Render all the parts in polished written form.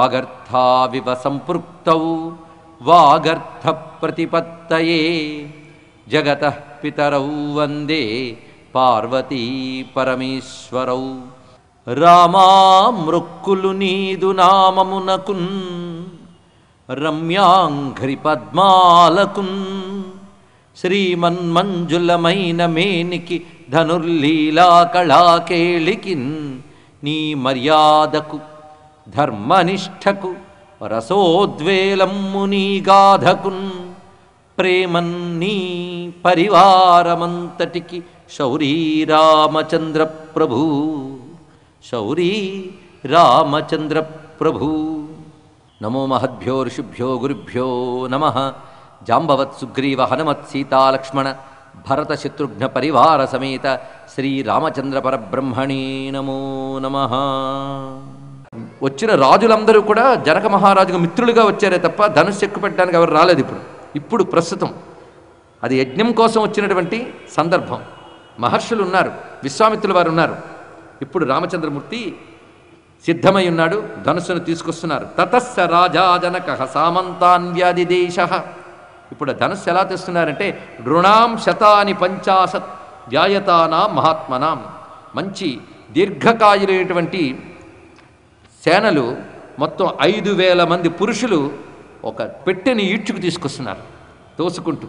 వాగర్థావివ సంపృక్తౌ వాగర్థ ప్రతిపత్తయే జగతః పితరౌ వందే పార్వతీ పరమేశ్వరౌ. రామా మృక్కులు నీదు నామమునకున్ రమ్యాంఘ్రి పద్మాలకున్ శ్రీమన్మంజులమైన మేనికి ధనుర్లీలా కళాకేళికిన్ నీ మర్యాదకు ధర్మనిష్టకు రసోద్వేలమ్ము నీ గాధకున్ ప్రేమన్నీ పరివారమంతటికి శౌరీ రామచంద్ర ప్రభు శౌరీ రామచంద్ర ప్రభు. నమో మహద్భ్యో ఋషిభ్యో గురుభ్యో నమః. జాంబవత్ సుగ్రీవ హనుమత్ సీతాలక్ష్మణ భరత శత్రుఘ్న పరివార సమేత శ్రీరామచంద్ర పరబ్రహ్మణే నమో నమః. వచ్చిన రాజులందరూ కూడా జనక మహారాజుకు మిత్రులుగా వచ్చారే తప్ప ధనుస్సు ఎక్కువ పెట్టడానికి ఎవరు రాలేదు. ఇప్పుడు ప్రస్తుతం అది యజ్ఞం కోసం వచ్చినటువంటి సందర్భం. మహర్షులు ఉన్నారు, విశ్వామిత్రుల వారు ఉన్నారు. ఇప్పుడు రామచంద్రమూర్తి సిద్ధమై ఉన్నాడు, ధనుస్సును తీసుకొస్తున్నారు. తతస్స రాజా జనక సామంతాన్వ్యాదిదేశ. ఇప్పుడు ధనుస్సు ఎలా తెస్తున్నారంటే రుణాం శతాని పంచాశత్ వ్యాయతానాం మహాత్మనాం. మంచి దీర్ఘకాయులైనటువంటి సేనలు మొత్తం 5,000 మంది పురుషులు ఒక పెట్టెని ఈడ్చుకు తీసుకొస్తున్నారు తోసుకుంటూ.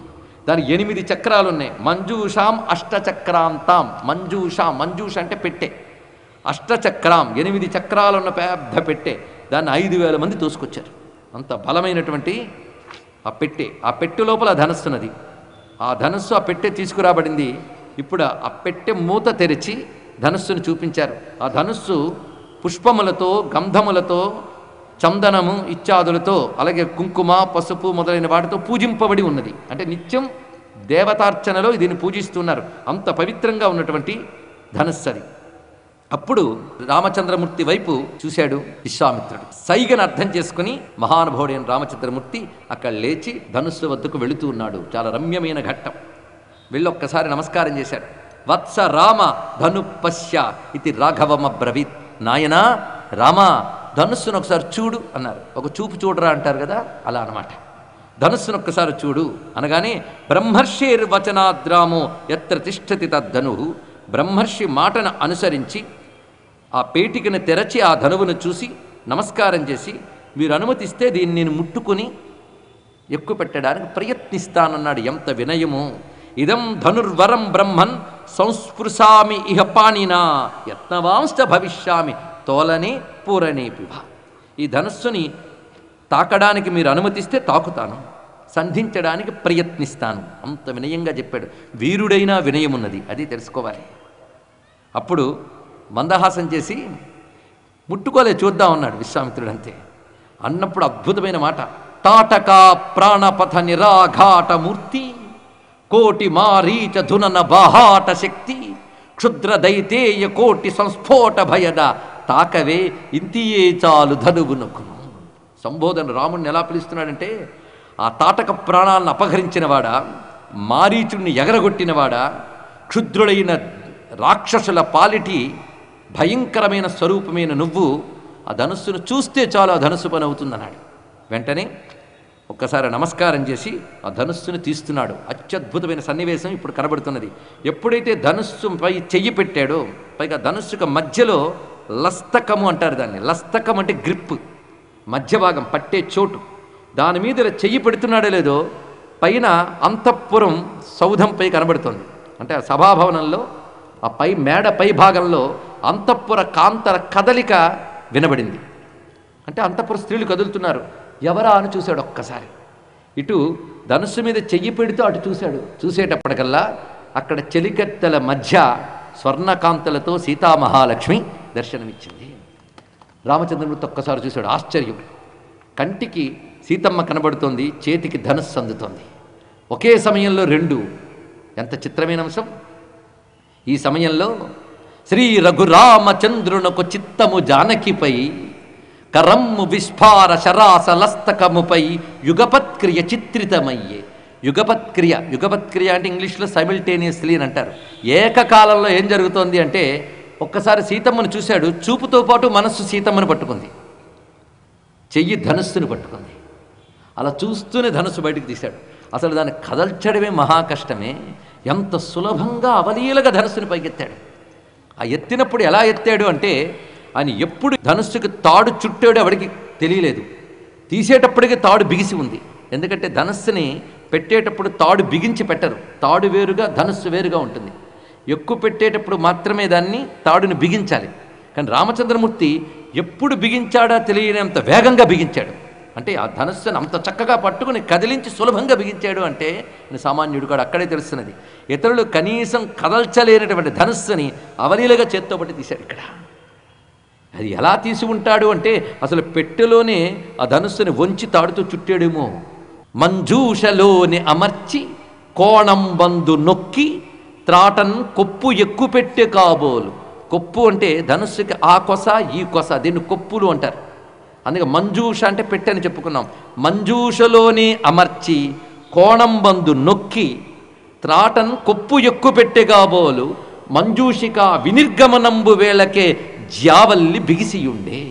దానికి 8 చక్రాలు ఉన్నాయి. మంజూషాం అష్టచక్రాంతాం. మంజూష అంటే పెట్టె. అష్టచక్రాం 8 చక్రాలు ఉన్న పెద్ద పెట్టె. దాన్ని 5,000 మంది తోసుకొచ్చారు. అంత బలమైనటువంటి ఆ పెట్టె. ఆ పెట్టె లోపల ధనస్సున్నది. ఆ ధనస్సు ఆ పెట్టె తీసుకురాబడింది. ఇప్పుడు ఆ పెట్టె మూత తెరిచి ధనస్సును చూపించారు. ఆ ధనస్సు పుష్పములతో గంధములతో చందనము ఇత్యాదులతో అలాగే కుంకుమ పసుపు మొదలైన వాటితో పూజింపబడి ఉన్నది. అంటే నిత్యం దేవతార్చనలో దీన్ని పూజిస్తున్నారు. అంత పవిత్రంగా ఉన్నటువంటి ధనస్సు అది. అప్పుడు రామచంద్రమూర్తి వైపు చూశాడు విశ్వామిత్రుడు. సైగను అర్థం చేసుకుని మహానుభావుడైన రామచంద్రమూర్తి అక్కడ లేచి ధనుస్సు వద్దకు వెళుతూ ఉన్నాడు. చాలా రమ్యమైన ఘట్టం. వెళ్ళొక్కసారి నమస్కారం చేశాడు. వత్స రామ ధను పశ్య ఇది రాఘవమబ్రవీత్. నాయనా రామా, ధనుస్సును ఒకసారి చూడు అన్నారు. ఒక చూపు చూడరా అంటారు కదా, అలా అన్నమాట. ధనుస్సును ఒక్కసారి చూడు అనగానే బ్రహ్మర్షిర్వచనాద్రామో ఎత్ర తిష్టతి తద్ధను. బ్రహ్మర్షి మాటను అనుసరించి ఆ పేటికను తెరచి ఆ ధనువును చూసి నమస్కారం చేసి, మీరు అనుమతిస్తే దీన్ని నేను ముట్టుకొని ఎక్కువ పెట్టడానికి ప్రయత్నిస్తానన్నాడు. ఎంత వినయము! ఇదం ధనుర్వరం బ్రహ్మన్ సంస్పృశామి ఇహ పాణినా యత్నవాంశ భవిష్యామి తోలనే పూరణే పిభ. ఈ ధనుస్సుని తాకడానికి మీరు అనుమతిస్తే తాకుతాను, సంధించడానికి ప్రయత్నిస్తాను. అంత వినయంగా చెప్పాడు. వీరుడైనా వినయమున్నది, అది తెలుసుకోవాలి. అప్పుడు మందహాసం చేసి ముట్టుకోలే, చూద్దాం అన్నాడు విశ్వామిత్రుడు. అంతే అన్నప్పుడు అద్భుతమైన మాట. తాటకా ప్రాణపథ నిరాఘాట మూర్తి కోటి మారీచ ధునన బాహాట శక్తి క్షుద్ర దైతేయ కోటి సంస్ఫోట భయద తాకవే ఇంతియే చాలు ధనువునకును. సంబోధన రాముడిని ఎలా పిలుస్తున్నాడంటే, ఆ తాటక ప్రాణాలను అపహరించినవాడా, మారీచుడిని ఎగరగొట్టినవాడా, క్షుద్రుడైన రాక్షసుల పాలిటి భయంకరమైన స్వరూపమైన నువ్వు ఆ ధనుస్సును చూస్తే చాలు ఆ ధనుస్సు పని అవుతుందన్నాడు. వెంటనే ఒక్కసారి నమస్కారం చేసి ఆ ధనుస్సును తీస్తున్నాడు. అత్యద్భుతమైన సన్నివేశం ఇప్పుడు కనబడుతున్నది. ఎప్పుడైతే ధనుస్సుపై చెయ్యి పెట్టాడో, పైగా ధనుస్సుకు మధ్యలో లస్తకము అంటారు దాన్ని. లస్తకం అంటే గ్రిప్, మధ్య భాగం పట్టే చోటు. దాని మీద చెయ్యి పెడుతున్నాడో లేదో పైన అంతఃపురం సౌధంపై కనబడుతుంది. అంటే ఆ సభాభవనంలో ఆ పై మేడ పై భాగంలో అంతఃపుర కాంతర కదలిక వినబడింది. అంటే అంతఃపుర స్త్రీలు కదులుతున్నారు. ఎవరా అని చూశాడు ఒక్కసారి. ఇటు ధనుస్సు మీద చెయ్యి పెడుతూ అటు చూశాడు. చూసేటప్పటికల్లా అక్కడ చెలికత్తెల మధ్య స్వర్ణకాంతలతో సీతామహాలక్ష్మి దర్శనమిచ్చింది. రామచంద్రమూర్తి ఒక్కసారి చూశాడు. ఆశ్చర్యం. కంటికి సీతమ్మ కనబడుతోంది, చేతికి ధనుస్సు అందుతోంది. ఒకే సమయంలో రెండు. ఎంత చిత్రమైన అంశం! ఈ సమయంలో శ్రీ రఘురామచంద్రునకు చిత్తము జానకిపై కరమ్ము విస్ఫార శరాసలస్తకముపై యుగపత్క్రియ చిత్రితమయ్యే. యుగపత్క్రియ అంటే ఇంగ్లీష్లో సైమిల్టేనియస్లీ అని అంటారు. ఏకకాలంలో ఏం జరుగుతోంది అంటే, ఒక్కసారి సీతమ్మను చూశాడు, చూపుతో పాటు మనస్సు సీతమ్మను పట్టుకుంది. చెయ్యి ధనుస్సుని పట్టుకుంది. అలా చూస్తూనే ధనుస్సు బయటకు తీశాడు. అసలు దాన్ని కదల్చడమే మహాకష్టమే. ఎంత సులభంగా అవలీలగా ధనుస్సుని పైకెత్తాడు. ఆ ఎత్తినప్పుడు ఎలా ఎత్తాడు అంటే, ఆయన ఎప్పుడు ధనుస్సుకి తాడు చుట్టాడు ఎవడికి తెలియలేదు. తీసేటప్పటికి తాడు బిగిసి ఉంది. ఎందుకంటే ధనుస్సుని పెట్టేటప్పుడు తాడు బిగించి పెట్టరు. తాడు వేరుగా ధనుస్సు వేరుగా ఉంటుంది. ఎక్కువ పెట్టేటప్పుడు మాత్రమే దాన్ని తాడుని బిగించాలి. కానీ రామచంద్రమూర్తి ఎప్పుడు బిగించాడా తెలియనంత వేగంగా బిగించాడు. అంటే ఆ ధనుస్సును అంత చక్కగా పట్టుకుని కదిలించి సులభంగా బిగించాడు అంటే సామాన్యుడు కూడా అక్కడే తెలుస్తున్నది. ఇతరులు కనీసం కదల్చలేనటువంటి ధనుస్సుని అవలీలగా చేత్తో పట్టి తీశాడు. ఇక్కడ అది ఎలా తీసి ఉంటాడు అంటే అసలు పెట్టెలోనే ఆ ధనుస్సుని వంచి తాడుతూ చుట్టాడేమో. మంజూషలోని అమర్చి కోణం బందు నొక్కి త్రాటన్ కొప్పు ఎక్కువ పెట్టే కాబోలు. కొప్పు అంటే ధనుస్సుకి ఆ కొస ఈ కొస, దీన్ని కొప్పులు అంటారు. అందుకే మంజూష అంటే పెట్టని చెప్పుకున్నాం. మంజూషలోని అమర్చి కోణం బందు నొక్కి త్రాటన్ కొప్పు ఎక్కువ పెట్టే కాబోలు మంజూషిక వినిర్గమనంబు వేళకే జ్యావల్లి బిగిసియుండే.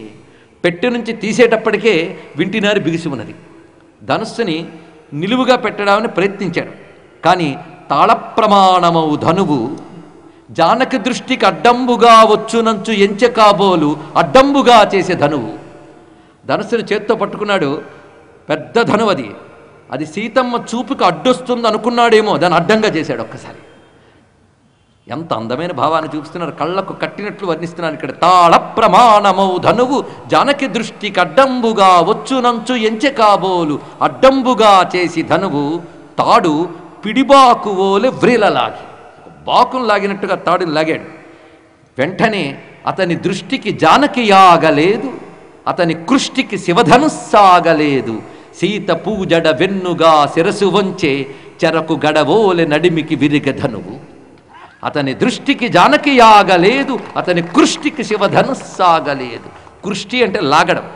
పెట్టె నుంచి తీసేటప్పటికే వింటినారి బిగిసి ఉన్నది. ధనుస్సుని నిలువుగా పెట్టడాన్ని ప్రయత్నించాడు. కానీ తాళప్రమాణమౌ ధనువు జానకి దృష్టికి అడ్డంబుగా వచ్చునంచు ఎంచె కాబోలు అడ్డంబుగా చేసే ధనువు. ధనుస్సుని చేత్తో పట్టుకున్నాడు. పెద్ద ధనువు అది. అది సీతమ్మ చూపుకి అడ్డొస్తుంది అనుకున్నాడేమో, దాన్ని అడ్డంగా చేశాడు. ఒక్కసారి ఎంత అందమైన భావాన్ని చూపిస్తున్నారు. కళ్ళకు కట్టినట్లు వర్ణిస్తున్నారు ఇక్కడ. తాళ ప్రమాణమౌ ధనువు జానకి దృష్టికి అడ్డంబుగా వచ్చునంచు ఎంచె కాబోలు అడ్డంబుగా చేసి ధనువు తాడు పిడిబాకు ఓలె వ్రీలలాగి, బాకును లాగినట్టుగా తాడుని లాగాడు. వెంటనే అతని దృష్టికి జానకి యాగలేదు, అతని కృష్టికి శివధనుస్సాగలేదు. సీత పూజడ వెన్నుగా శిరసు వంచే చెరకు గడవోలె నడిమికి విరిగధనువు. అతని దృష్టికి జానకి యాగలేదు, అతని కృష్టికి శివధనుస్సాగలేదు. కృష్టి అంటే లాగడం,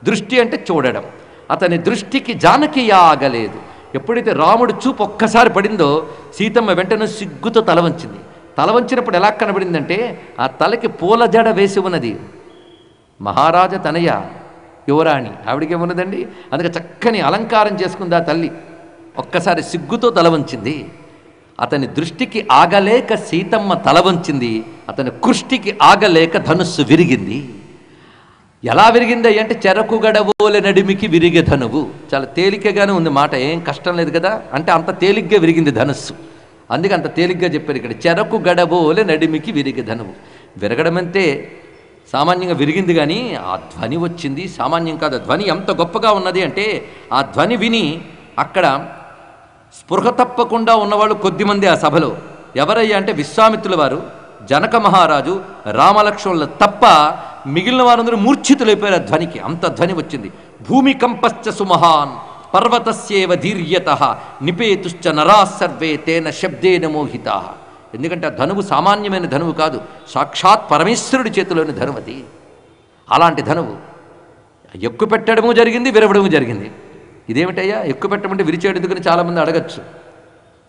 దృష్టి అంటే చూడడం. అతని దృష్టికి జానకి యాగలేదు. ఎప్పుడైతే రాముడు చూపు ఒక్కసారి పడిందో సీతమ్మ వెంటనే సిగ్గుతో తల వంచింది. తల వంచినప్పుడు ఎలా కనబడిందంటే ఆ తలకి పూల జడ వేసి ఉన్నది. మహారాజ తనయ యువరాణి ఆవిడికేమున్నదండి. అందుకే చక్కని అలంకారం చేసుకుంది ఆ తల్లి. ఒక్కసారి సిగ్గుతో తల వంచింది. అతని దృష్టికి ఆగలేక సీతమ్మ తల వంచింది. అతని కృష్టికి ఆగలేక ధనుస్సు విరిగింది. ఎలా విరిగింది అంటే చెరకు గడవోలె నడిమికి విరిగే ధనువు. చాలా తేలికగానే ఉంది మాట, ఏం కష్టం లేదు కదా. అంటే అంత తేలిగ్గా విరిగింది ధనుస్సు. అందుకే అంత తేలిగ్గా చెప్పారు ఇక్కడ. చెరకు గడవోలె నడిమికి విరిగే ధనువు. విరగడం అంటే సామాన్యంగా విరిగింది, కానీ ఆ ధ్వని వచ్చింది సామాన్యం కాదు. ఆ ధ్వని ఎంత గొప్పగా ఉన్నది అంటే ఆ ధ్వని విని అక్కడ స్పృహ తప్పకుండా ఉన్నవాళ్ళు కొద్దిమంది ఆ సభలో. ఎవరయ్యా అంటే విశ్వామిత్రుల వారు, జనక మహారాజు, రామలక్ష్మణులు తప్ప మిగిలిన వారందరూ మూర్ఛితులైపోయారు ఆ ధ్వనికి. అంత ధ్వని వచ్చింది. భూమికంపశ్చ సుమహాన్ పర్వతస్యేవ ధీర్యతః నిపేతుశ్చ నరాः సర్వే తేన శబ్దేన మోహితాః. ఎందుకంటే ఆ ధనువు సామాన్యమైన ధనువు కాదు, సాక్షాత్ పరమేశ్వరుడి చేతిలోని ధనువు అది. అలాంటి ధనువు ఎక్కువ పెట్టడము జరిగింది, విరవడము జరిగింది. ఇదేమిటయ్యా ఎక్కువ పెట్టమంటే విరిచేడు ఎందుకని చాలామంది అడగచ్చు.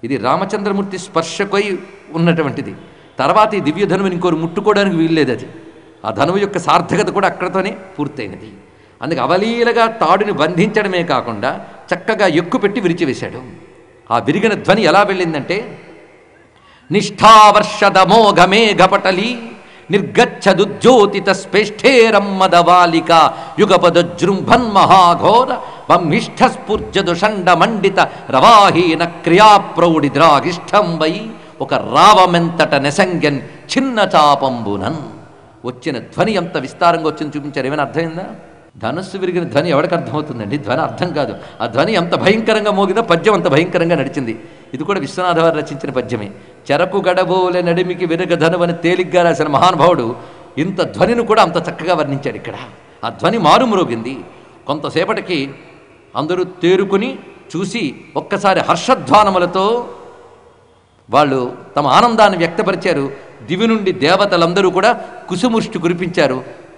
ఇది రామచంద్రమూర్తి స్పర్శకై ఉన్నటువంటిది. తర్వాత ఈ దివ్య ధనువుని ఇంకోరు ముట్టుకోవడానికి వీల్లేదు. అది ఆ ధనువు యొక్క సార్థకత కూడా అక్కడతోనే పూర్తయినది. అందుకే అవలీలగా తాడుని బంధించడమే కాకుండా చక్కగా ఎక్కుపెట్టి విరిచివేశాడు. ఆ విరిగిన ధ్వని ఎలా వెళ్ళిందంటే నిష్ఠావర్షదమోఘమేఘపటలి నిర్గచ్చదుజ్యోతిత స్పేష్ఠేరమ్మదవాలిక యుగపదజృంభన్ మహాఘోర బ్రహ్మిష్ఠస్ఫుర్జదు షండ మండిత రవాహీన క్రియాప్రౌఢిద్రాగిష్టం వై ఒక రావమెంతట నెసంగన్ చిన్న చాపంబునన్. వచ్చిన ధ్వని ఎంత విస్తారంగా వచ్చింది చూపించారు. ఏమైనా అర్థమైందా? ధనుస్సు విరిగిన ధ్వని ఎవరికి అర్థమవుతుందండి? ధ్వని అర్థం కాదు. ఆ ధ్వని ఎంత భయంకరంగా మోగిందో పద్యం అంత భయంకరంగా నడిచింది. ఇది కూడా విశ్వనాథ వారు రచించిన పద్యమే. చెరకు గడబోలే నడిమికి విరగ ధనువని తేలిగ్గా రాసిన మహానుభావుడు ఇంత ధ్వనిని కూడా అంత చక్కగా వర్ణించాడు ఇక్కడ. ఆ ధ్వని మారుమ్రోగింది. కొంతసేపటికి అందరూ తేరుకుని చూసి ఒక్కసారి హర్షధ్వానములతో వాళ్ళు తమ ఆనందాన్ని వ్యక్తపరిచారు. దివి నుండి దేవతలందరూ కూడా కుసుముష్టి కురిపించారు.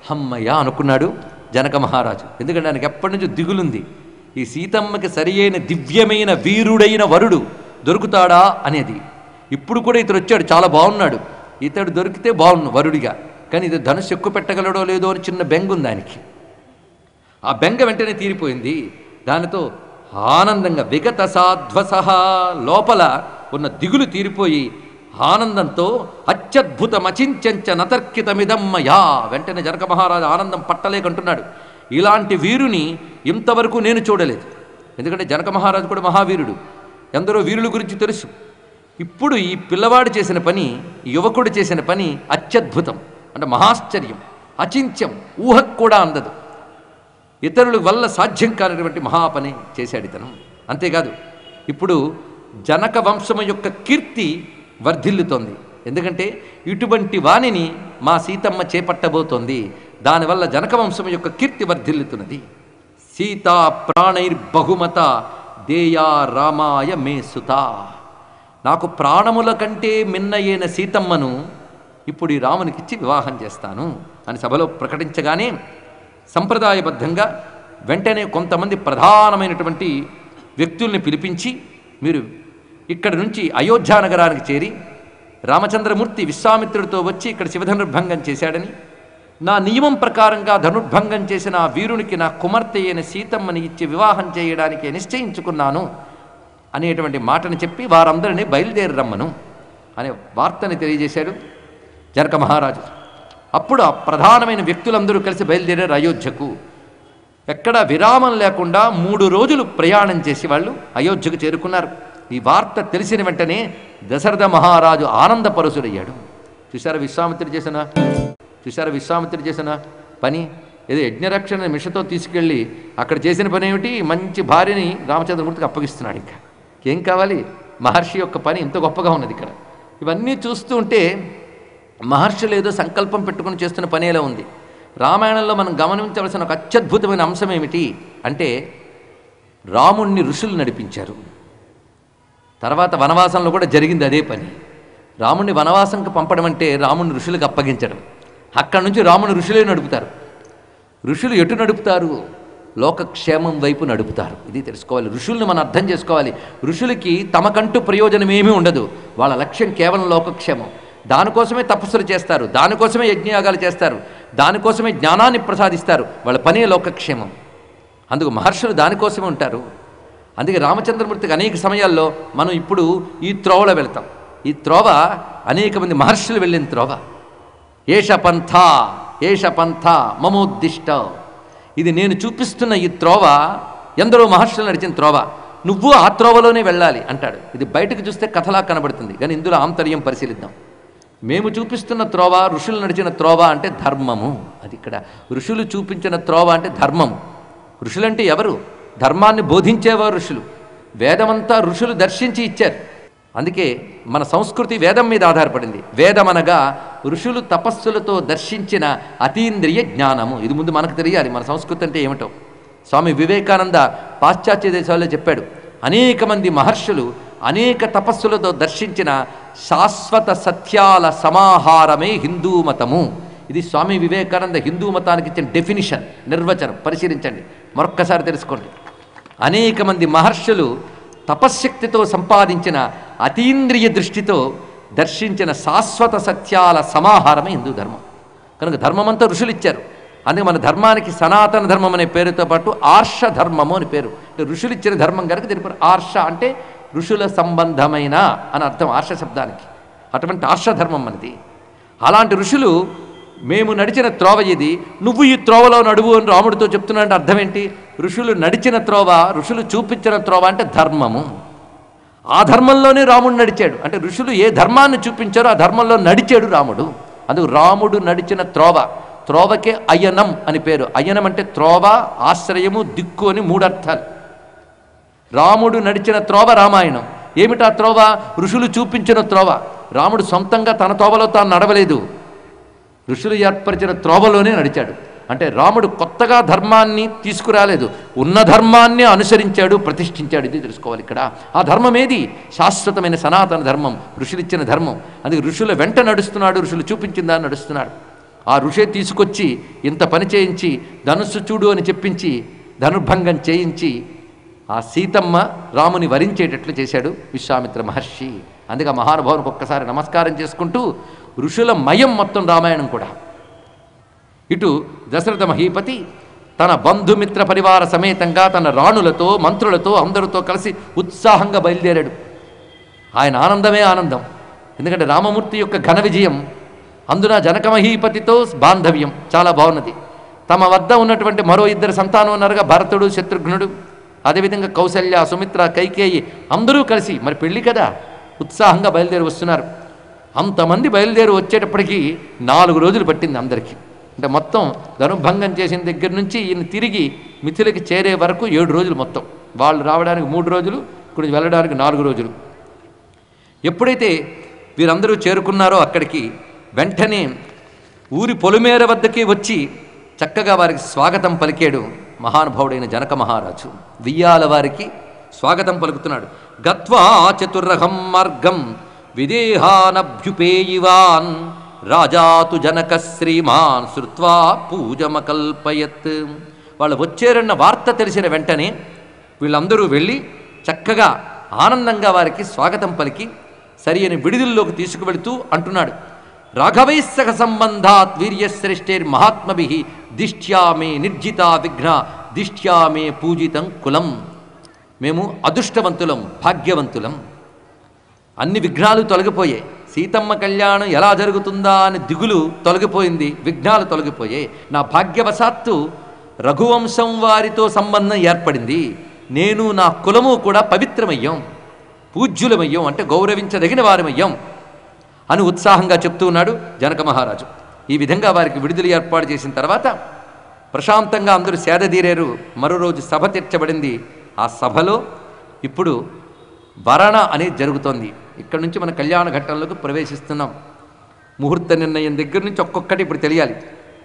హమ్మయ్య అనుకున్నాడు జనక మహారాజు. ఎందుకంటే ఆయనకి ఎప్పటి నుంచో దిగులుంది. ఈ సీతమ్మకి సరి అయిన దివ్యమైన వీరుడైన వరుడు దొరుకుతాడా అనేది. ఇప్పుడు కూడా ఇతడు వచ్చాడు, చాలా బాగున్నాడు, ఇతడు దొరికితే బాగుండు వరుడిగా. కానీ ఇది ధనుస్సు ఎక్కువ పెట్టగలడో లేదో అని చిన్న బెంగుంది ఆయనకి. ఆ బెంగ వెంటనే తీరిపోయింది. దానితో ఆనందంగా విగత సాధ్వసహ, లోపల ఉన్న దిగులు తీరిపోయి ఆనందంతో అత్యద్భుతమచించంచ నతర్కితమిదమ్మయా, వెంటనే జనక మహారాజు ఆనందం పట్టలేకంటున్నాడు, ఇలాంటి వీరుని ఇంతవరకు నేను చూడలేదు. ఎందుకంటే జనక మహారాజు కూడా మహావీరుడు, ఎందరో వీరుల గురించి తెలుసు. ఇప్పుడు ఈ పిల్లవాడు చేసిన పని, యువకుడు చేసిన పని అత్యద్భుతం, అంటే మహాశ్చర్యం, అచింత్యం, ఊహకు కూడా అందదు, ఇతరుల వల్ల సాధ్యం కానిటువంటి మహాపని చేశాడు ఇతను. అంతేకాదు ఇప్పుడు జనక వంశము యొక్క కీర్తి వర్ధిల్లుతోంది. ఎందుకంటే ఇటువంటి వాణిని మా సీతమ్మ చేపట్టబోతోంది, దానివల్ల జనక వంశము యొక్క కీర్తి వర్ధిల్లుతున్నది. సీతా ప్రాణైర్బహుమత దేయా రామాయ మే సుత, నాకు ప్రాణముల కంటే మిన్నయైన సీతమ్మను ఇప్పుడు ఈ రామునికిచ్చి వివాహం చేస్తాను అని సభలో ప్రకటించగానే సంప్రదాయబద్ధంగా వెంటనే కొంతమంది ప్రధానమైనటువంటి వ్యక్తుల్ని పిలిపించి, మీరు ఇక్కడి నుంచి అయోధ్యానగరానికి చేరి రామచంద్రమూర్తి విశ్వామిత్రుడితో వచ్చి ఇక్కడ శివధనుర్భంగం చేశాడని, నా నియమం ప్రకారంగా ధనుర్భంగం చేసిన ఆ వీరునికి నా కుమార్తె అయిన సీతమ్మని ఇచ్చి వివాహం చేయడానికి నిశ్చయించుకున్నాను అనేటువంటి మాటను చెప్పి వారందరినీ బయలుదేరి రమ్మను అనే వార్తని తెలియజేశాడు జనక మహారాజు. అప్పుడు ఆ ప్రధానమైన వ్యక్తులందరూ కలిసి బయలుదేరారు అయోధ్యకు. ఎక్కడ విరామం లేకుండా 3 రోజులు ప్రయాణం చేసి వాళ్ళు అయోధ్యకు చేరుకున్నారు. ఈ వార్త తెలిసిన వెంటనే దశరథ మహారాజు ఆనందపరచుడయ్యాడు. చూశారా విశ్వామిత్రుడు చేసిన పని, ఏదో యజ్ఞరక్షణ మిషతో తీసుకెళ్ళి అక్కడ చేసిన పని ఏమిటి, మంచి భార్యని రామచంద్రమూర్తికి అప్పగిస్తున్నాడు. ఇంకా ఏం కావాలి, మహర్షి యొక్క పని ఇంత గొప్పగా ఉన్నది ఇక్కడ. ఇవన్నీ చూస్తూ ఉంటే మహర్షులు ఏదో సంకల్పం పెట్టుకుని చేస్తున్న పని ఎలా ఉంది. రామాయణంలో మనం గమనించవలసిన ఒక అత్యద్భుతమైన అంశం ఏమిటి అంటే, రాముణ్ణి ఋషులు నడిపించారు. తర్వాత వనవాసంలో కూడా జరిగింది అదే పని. రాముణ్ణి వనవాసంకి పంపడం అంటే రాముణ్ణి ఋషులకు అప్పగించడం. అక్కడి నుంచి రాముని ఋషులే నడుపుతారు. ఋషులు ఎటు నడుపుతారు, లోకక్షేమం వైపు నడుపుతారు. ఇది తెలుసుకోవాలి. ఋషుల్ని మనం అర్థం చేసుకోవాలి. ఋషులకి తమకంటూ ప్రయోజనం ఏమీ ఉండదు, వాళ్ళ లక్ష్యం కేవలం లోకక్షేమం. దానికోసమే తపస్సులు చేస్తారు, దానికోసమే యజ్ఞయాగాలు చేస్తారు, దానికోసమే జ్ఞానాన్ని ప్రసాదిస్తారు. వాళ్ళ పనే లోకక్షేమం. అందుకు మహర్షులు దానికోసమే ఉంటారు. అందుకే రామచంద్రమూర్తికి అనేక సమయాల్లో మనం ఇప్పుడు ఈ త్రోవలో వెళ్తాం. ఈ త్రోవ అనేక మంది మహర్షులు వెళ్ళిన త్రోవ. ఏష పంథ మమోద్దిష్ట, ఇది నేను చూపిస్తున్న ఈ త్రోవ ఎందరో మహర్షులు నడిచిన త్రోవ, నువ్వు ఆ త్రోవలోనే వెళ్ళాలి అంటాడు. ఇది బయటకు చూస్తే కథలా కనబడుతుంది, కానీ ఇందులో ఆంతర్యం పరిశీలిద్దాం. మేము చూపిస్తున్న త్రోవ, ఋషులు నడిచిన త్రోవ అంటే ధర్మము. అది ఇక్కడ ఋషులు చూపించిన త్రోవ అంటే ధర్మము. ఋషులంటే ఎవరు? ధర్మాన్ని బోధించేవారు ఋషులు. వేదమంతా ఋషులు దర్శించి ఇచ్చారు. అందుకే మన సంస్కృతి వేదం మీద ఆధారపడింది. వేదమనగా ఋషులు తపస్సులతో దర్శించిన అతీంద్రియ జ్ఞానము. ఇది ముందు మనకు తెలియాలి మన సంస్కృతి అంటే ఏమిటో. స్వామి వివేకానంద పాశ్చాత్య దేశాల్లో చెప్పాడు, అనేక మంది మహర్షులు అనేక తపస్సులతో దర్శించిన శాశ్వత సత్యాల సమాహారమే హిందూ మతము. ఇది స్వామి వివేకానంద హిందూ మతానికి ఇచ్చిన డెఫినిషన్, నిర్వచనం. పరిశీలించండి, మరొక్కసారి తెలుసుకోండి. అనేక మంది మహర్షులు తపశ్శక్తితో సంపాదించిన అతీంద్రియ దృష్టితో దర్శించిన శాశ్వత సత్యాల సమాహారమే హిందూ ధర్మం. కనుక ధర్మమంతా ఋషులు ఇచ్చారు. అందుకే మన ధర్మానికి సనాతన ధర్మం అనే పేరుతో పాటు ఆర్ష ధర్మము అని పేరు. అంటే ఋషులు ఇచ్చిన ధర్మం కనుక దీని పేరు ఆర్ష, అంటే ఋషుల సంబంధమైన అని అర్థం ఆర్ష శబ్దానికి. అటువంటి ఆర్ష ధర్మం మనది. అలాంటి ఋషులు మేము నడిచిన త్రోవ ఇది, నువ్వు ఈ త్రోవలో నడువు అని రాముడితో చెప్తున్నాడంటే అర్థం ఏంటి? ఋషులు నడిచిన త్రోవ, ఋషులు చూపించిన త్రోవ అంటే ధర్మము. ఆ ధర్మంలోనే రాముడు నడిచాడు. అంటే ఋషులు ఏ ధర్మాన్ని చూపించారో ఆ ధర్మంలో నడిచాడు రాముడు. అందుకు రాముడు నడిచిన త్రోవ, త్రోవకే అయనం అని పేరు. అయనం అంటే త్రోవ, ఆశ్రయము, దిక్కు అని 3 అర్థాలు. రాముడు నడిచిన త్రోవ రామాయణం. ఏమిటా త్రోవ? ఋషులు చూపించిన త్రోవ. రాముడు సొంతంగా తన త్రోవలో తాను నడవలేదు, ఋషులు ఏర్పరిచిన త్రోవలోనే నడిచాడు. అంటే రాముడు కొత్తగా ధర్మాన్ని తీసుకురాలేదు, ఉన్న ధర్మాన్ని అనుసరించాడు, ప్రతిష్ఠించాడు. ఇది తెలుసుకోవాలి ఇక్కడ. ఆ ధర్మం ఏది? శాశ్వతమైన సనాతన ధర్మం, ఋషులిచ్చిన ధర్మం. అందుకే ఋషుల వెంట నడుస్తున్నాడు, ఋషులు చూపించిన దాన్ని నడుస్తున్నాడు. ఆ ఋషే తీసుకొచ్చి ఇంత పని చేయించి ధనుస్సు చూడు అని చెప్పించి ధనుర్భంగం చేయించి ఆ సీతమ్మ రాముని వరించేటట్లు చేశాడు విశ్వామిత్ర మహర్షి. అందుకే ఆ మహానుభావునికి ఒక్కసారి నమస్కారం చేసుకుంటూ, ఋషుల మయం మొత్తం రామాయణం కూడా. ఇటు దశరథ మహీపతి తన బంధుమిత్ర పరివార సమేతంగా తన రాణులతో మంత్రులతో అందరితో కలిసి ఉత్సాహంగా బయలుదేరాడు. ఆయన ఆనందమే ఆనందం. ఎందుకంటే రామమూర్తి యొక్క ఘన విజయం, అందున జనకమహీపతితో బాంధవ్యం చాలా బాగున్నది. తమ వద్ద ఉన్నటువంటి మరో 2 సంతానం ఉన్నారుగా, భరతుడు శత్రుఘ్నుడు, అదేవిధంగా కౌసల్య సుమిత్ర కైకేయి అందరూ కలిసి మరి పెళ్ళి కదా ఉత్సాహంగా బయలుదేరి వస్తున్నారు. అంతమంది బయలుదేరి వచ్చేటప్పటికి 4 రోజులు పట్టింది అందరికీ. అంటే మొత్తం ధనుర్భంగం చేసిన దగ్గర నుంచి ఈయన తిరిగి మిథిలకి చేరే వరకు 7 రోజులు మొత్తం. వాళ్ళు రావడానికి 3 రోజులు, ఇక్కడ వెళ్ళడానికి 4 రోజులు. ఎప్పుడైతే వీరందరూ చేరుకున్నారో అక్కడికి వెంటనే ఊరి పొలిమేర వద్దకి వచ్చి చక్కగా వారికి స్వాగతం పలికాడు మహానుభావుడైన జనక మహారాజు. వియ్యాల వారికి స్వాగతం పలుకుతున్నాడు. గత్వా చతుర్రహం మార్గం విదేహానభ్యుపేయివాన్ రాజాతు జనక శ్రీమాన్ శృత్వా పూజమకల్పయత్. వాళ్ళు వచ్చారన్న వార్త తెలిసిన వెంటనే వీళ్ళందరూ వెళ్ళి చక్కగా ఆనందంగా వారికి స్వాగతం పలికి సరి అని విడిదిల్లోకి తీసుకువెళుతూ అంటున్నాడు, రాఘవైస్సహ సంబంధాత్ వీర్యశ్రేష్ఠైర్ మహాత్మభి దిష్ట్యామే నిర్జితా విఘ్న దిష్ట్యామే పూజితం కులం. మేము అదృష్టవంతులం, భాగ్యవంతులం. అన్ని విఘ్నాలు తొలగిపోయాయి. సీతమ్మ కళ్యాణం ఎలా జరుగుతుందా అని దిగులు తొలగిపోయింది, విఘ్నాలు తొలగిపోయాయి. నా భాగ్యవశాత్తు రఘువంశం వారితో సంబంధం ఏర్పడింది. నేను నా కులము కూడా పవిత్రమయ్యాం, పూజ్యులమయ్యాం, అంటే గౌరవించదగిన వారమయ్యాం అని ఉత్సాహంగా చెప్తూ ఉన్నాడు జనక మహారాజు. ఈ విధంగా వారికి విడుదల ఏర్పాటు చేసిన తర్వాత ప్రశాంతంగా అందరూ సేదదీరారు. మరో రోజు సభ తీర్చబడింది. ఆ సభలో ఇప్పుడు వరణ అనేది జరుగుతోంది. ఇక్కడ నుంచి మన కళ్యాణ ఘట్టంలోకి ప్రవేశిస్తున్నాం. ముహూర్త నిర్ణయం దగ్గర నుంచి ఒక్కొక్కటి ఇప్పుడు తెలియాలి.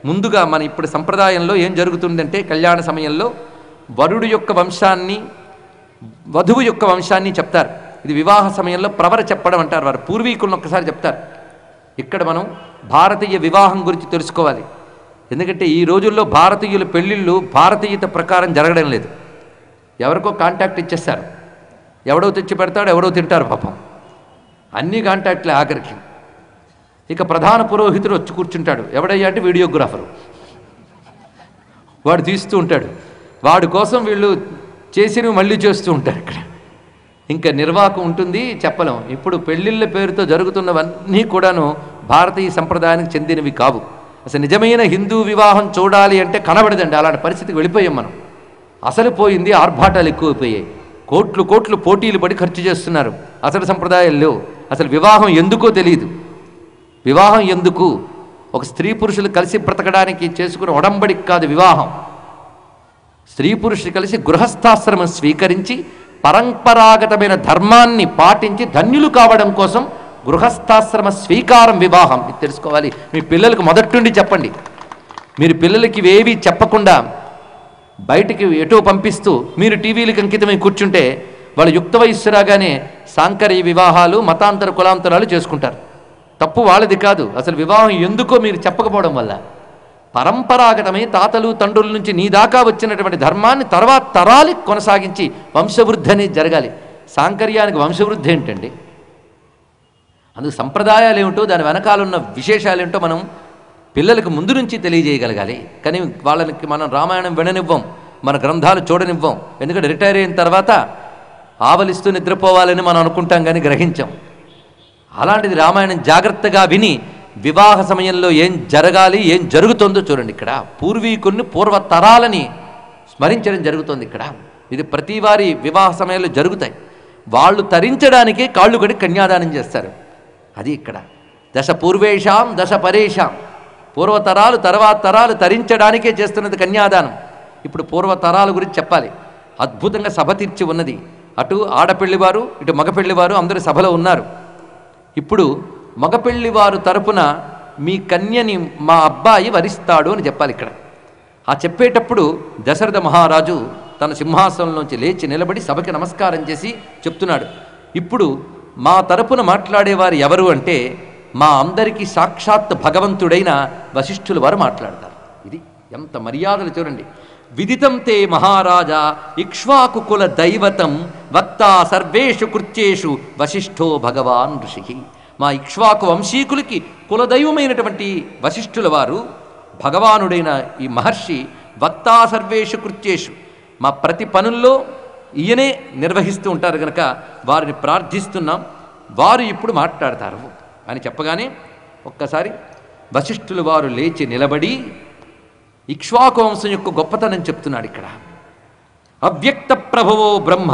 ముందుగా మన ఇప్పుడు సంప్రదాయంలో ఏం జరుగుతుందంటే కళ్యాణ సమయంలో వరుడు యొక్క వంశాన్ని వధువు యొక్క వంశాన్ని చెప్తారు. ఇది వివాహ సమయంలో ప్రవర చెప్పడం అంటారు. వారు పూర్వీకులను ఒక్కసారి చెప్తారు. ఇక్కడ మనం భారతీయ వివాహం గురించి తెలుసుకోవాలి. ఎందుకంటే ఈ రోజుల్లో భారతీయుల పెళ్ళిళ్ళు భారతీయత ప్రకారం జరగడం లేదు. ఎవరికో కాంటాక్ట్ ఇచ్చేస్తారు, ఎవడో తెచ్చి పెడతాడు, ఎవడో తింటారు పాపం. అన్ని కాంటాక్ట్లే ఆఖరికి. ఇక ప్రధాన పురోహితుడు వచ్చి కూర్చుంటాడు. ఎవడయ్యా అంటే వీడియోగ్రాఫరు, వాడు తీస్తూ ఉంటాడు. వాడి కోసం వీళ్ళు చేసినవి మళ్ళీ చేస్తూ ఉంటారు. ఇక్కడ ఇంకా నిర్వాహకం ఉంటుంది, చెప్పలేం. ఇప్పుడు పెళ్ళిళ్ళ పేరుతో జరుగుతున్నవన్నీ కూడాను భారతీయ సంప్రదాయానికి చెందినవి కావు. అసలు నిజమైన హిందూ వివాహం చూడాలి అంటే కనబడదండి. అలాంటి పరిస్థితికి వెళ్ళిపోయాం మనం. అసలు పోయింది, ఆర్భాటాలు ఎక్కువైపోయాయి. కోట్లు కోట్లు పోటీలు పడి ఖర్చు చేస్తున్నారు. అసలు సంప్రదాయాలు లేవు. అసలు వివాహం ఎందుకో తెలియదు. వివాహం ఎందుకు? ఒక స్త్రీ పురుషులు కలిసి బ్రతకడానికి చేసుకునే ఒడంబడికి కాదు వివాహం. స్త్రీ పురుషులు కలిసి గృహస్థాశ్రమం స్వీకరించి పరంపరాగతమైన ధర్మాన్ని పాటించి ధన్యులు కావడం కోసం గృహస్థాశ్రమ స్వీకారం వివాహం. ఇది తెలుసుకోవాలి. మీ పిల్లలకు మొదటి నుండి చెప్పండి. మీరు పిల్లలకి ఇవేవి చెప్పకుండా బయటికి ఎటో పంపిస్తూ మీరు టీవీలకు అంకితమై కూర్చుంటే వాళ్ళు యుక్త వయస్సు రాగానే సాంకర్య వివాహాలు, మతాంతర కులాంతరాలు చేసుకుంటారు. తప్పు వాళ్ళది కాదు. అసలు వివాహం ఎందుకో మీరు చెప్పకపోవడం వల్ల పరంపరాగతమై తాతలు తండ్రుల నుంచి నీ దాకా వచ్చినటువంటి ధర్మాన్ని తర్వాత తరాలకు కొనసాగించి వంశవృద్ధి అనేది జరగాలి. సాంకర్యానికి వంశవృద్ధి ఏంటండి? అందుకు సంప్రదాయాలు ఏమిటో, దాని వెనకాలన్న విశేషాలు ఏంటో మనం పిల్లలకు ముందు నుంచి తెలియజేయగలగాలి. కానీ వాళ్ళకి మనం రామాయణం విననివ్వం, మన గ్రంథాలు చూడనివ్వం. ఎందుకంటే రిటైర్ అయిన తర్వాత ఆవలిస్తూ నిద్రపోవాలని మనం అనుకుంటాం, కానీ గ్రహించాం. అలాంటిది రామాయణం జాగ్రత్తగా విని వివాహ సమయంలో ఏం జరగాలి, ఏం జరుగుతుందో చూడండి. ఇక్కడ పూర్వీకుల్ని పూర్వతరాలని స్మరించడం జరుగుతుంది. ఇక్కడ ఇది ప్రతి వారి వివాహ సమయంలో జరుగుతాయి. వాళ్ళు తరించడానికే కాళ్ళు కడి కన్యాదానం చేస్తారు. అది ఇక్కడ దశ పూర్వేషాం దశ పరేషాం. పూర్వతరాలు తర్వాత తరాలు తరించడానికే చేస్తున్నది కన్యాదానం. ఇప్పుడు పూర్వతరాల గురించి చెప్పాలి. అద్భుతంగా సభ తీర్చి ఉన్నది. అటు ఆడపెళ్లివారు, ఇటు మగపెళ్లివారు అందరూ సభలో ఉన్నారు. ఇప్పుడు మగపెళ్లివారు తరపున మీ కన్యని మా అబ్బాయి వరిస్తాడు అని చెప్పాలి. ఇక్కడ ఆ చెప్పేటప్పుడు దశరథ మహారాజు తన సింహాసనంలోంచి లేచి నిలబడి సభకి నమస్కారం చేసి చెప్తున్నాడు, ఇప్పుడు మా తరపున మాట్లాడేవారు ఎవరు అంటే మా అందరికీ సాక్షాత్ భగవంతుడైన వశిష్ఠుల వారు మాట్లాడతారు. ఇది ఎంత మర్యాదలు చూడండి. విదితం తే మహారాజా ఇక్ష్వాకు కుల దైవతం వక్తా సర్వేషు కృత్యేషు వశిష్ఠో భగవాన్ ఋషి. మా ఇక్ష్వాకు వంశీకులకి కులదైవమైనటువంటి వశిష్ఠుల వారు, భగవానుడైన ఈ మహర్షి వక్తా సర్వేషు కృత్యేషు, మా ప్రతి పనుల్లో ఈయనే నిర్వహిస్తూ ఉంటారు కనుక వారిని ప్రార్థిస్తున్నాం, వారు ఇప్పుడు మాట్లాడతారు అని చెప్పగానే ఒక్కసారి వశిష్ఠులు వారు లేచి నిలబడి ఇక్ష్వాకు వంశం యొక్క గొప్పతనం చెప్తున్నాడు ఇక్కడ. అవ్యక్త ప్రభవో బ్రహ్మ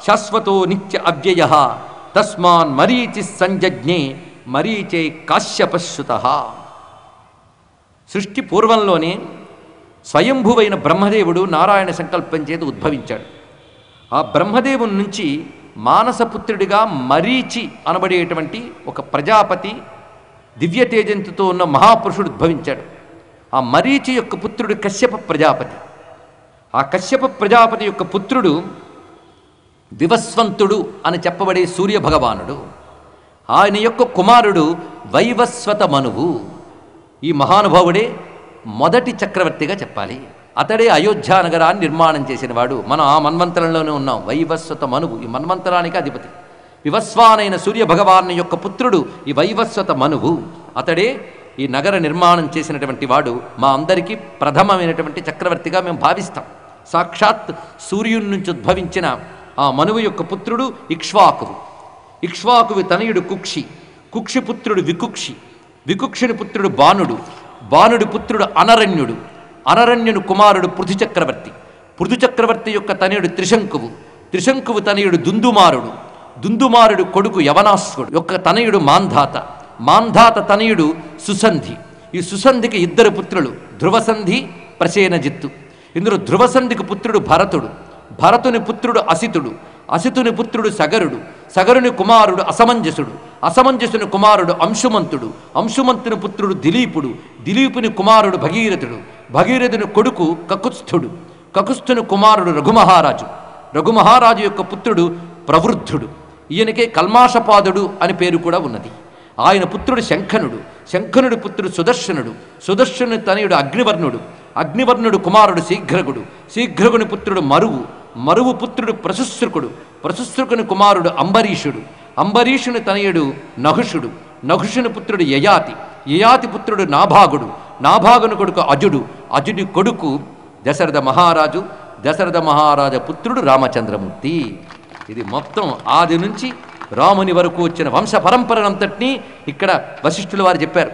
శాశ్వతో నిత్య అవ్యయ తస్మాన్ మరీచి సంజజ్ఞే మరీచే కాశ్యపశ్రుత. సృష్టి పూర్వంలోనే స్వయంభువైన బ్రహ్మదేవుడు నారాయణ సంకల్పం చేత ఉద్భవించాడు. ఆ బ్రహ్మదేవుని నుంచి మానసపుత్రుడిగా మరీచి అనబడేటువంటి ఒక ప్రజాపతి దివ్య తేజంతుతో ఉన్న మహాపురుషుడు ఉద్భవించాడు. ఆ మరీచి యొక్క పుత్రుడు కశ్యప ప్రజాపతి. ఆ కశ్యప ప్రజాపతి యొక్క పుత్రుడు వివస్వంతుడు అని చెప్పబడే సూర్యభగవానుడు. ఆయన యొక్క కుమారుడు వైవస్వత మనువు. ఈ మహానుభావుడే మొదటి చక్రవర్తిగా చెప్పాలి. అతడే అయోధ్యా నగరాన్ని నిర్మాణం చేసినవాడు. మనం ఆ మన్వంతరంలోనే ఉన్నాం. వైవస్వత మనువు ఈ మన్వంతరానికి అధిపతి. వివస్వానైన సూర్యభగవాను యొక్క పుత్రుడు ఈ వైవస్వత మనువు. అతడే ఈ నగర నిర్మాణం చేసినటువంటి వాడు. మా అందరికీ ప్రథమమైనటువంటి చక్రవర్తిగా మేము భావిస్తాం. సాక్షాత్ సూర్యుని నుంచి ఉద్భవించిన ఆ మనువు యొక్క పుత్రుడు ఇక్ష్వాకువు. ఇక్ష్వాకువి తనయుడు కుక్షి. కుక్షి పుత్రుడు వికుక్షి. వికుక్షిని పుత్రుడు బాణుడు. బాణుడి పుత్రుడు అనరణ్యుడు. అనరణ్యుని కుమారుడు పృథుచక్రవర్తి. పృథుచక్రవర్తి యొక్క తనయుడు త్రిశంకువు. త్రిశంకువు తనయుడు దుందుమారుడు. దుందుమారుడు కొడుకు యవనాశ్వుడు యొక్క తనయుడు మాంధాత. మాంధాత తనయుడు సుసంధి. ఈ సుసంధికి ఇద్దరు పుత్రులు, ధ్రువసంధి, ప్రసేనజిత్తు. ఇందులో ధ్రువసంధికి పుత్రుడు భరతుడు. భరతుని పుత్రుడు అసితుడు. అసితుని పుత్రుడు సగరుడు. సగరుని కుమారుడు అసమంజసుడు. అసమంజసుని కుమారుడు అంశుమంతుడు. అంశుమంతుని పుత్రుడు దిలీపుడు. దిలీపుని కుమారుడు భగీరథుడు. భగీరథుని కొడుకు కకుత్స్థుడు. కకుత్స్థుని కుమారుడు రఘుమహారాజు. రఘుమహారాజు యొక్క పుత్రుడు ప్రవృద్ధుడు. ఈయనకే కల్మాషపాదుడు అని పేరు కూడా ఉన్నది. ఆయన పుత్రుడు శంఖనుడు. శంఖనుడి పుత్రుడు సుదర్శనుడు. సుదర్శనుని తనయుడు అగ్నివర్ణుడు. అగ్నివర్ణుడు కుమారుడు శీఘ్రగుడు. శీఘ్రగుని పుత్రుడు మరువు. మరువు పుత్రుడు ప్రశుశ్రుకుడు. ప్రశుశ్రుకుని కుమారుడు అంబరీషుడు. అంబరీషుని తనయుడు నహుషుడు. నహుషుని పుత్రుడు యయాతి. యయాతి పుత్రుడు నాభాగుడు. నాభాగుని కొడుకు అజుడు. అజుడి కొడుకు దశరథ మహారాజు. దశరథ మహారాజ పుత్రుడు రామచంద్రమూర్తి. ఇది మొత్తం ఆది నుంచి రాముని వరకు వచ్చిన వంశ పరంపరనంతటినీ ఇక్కడ వశిష్ఠుల వారు చెప్పారు.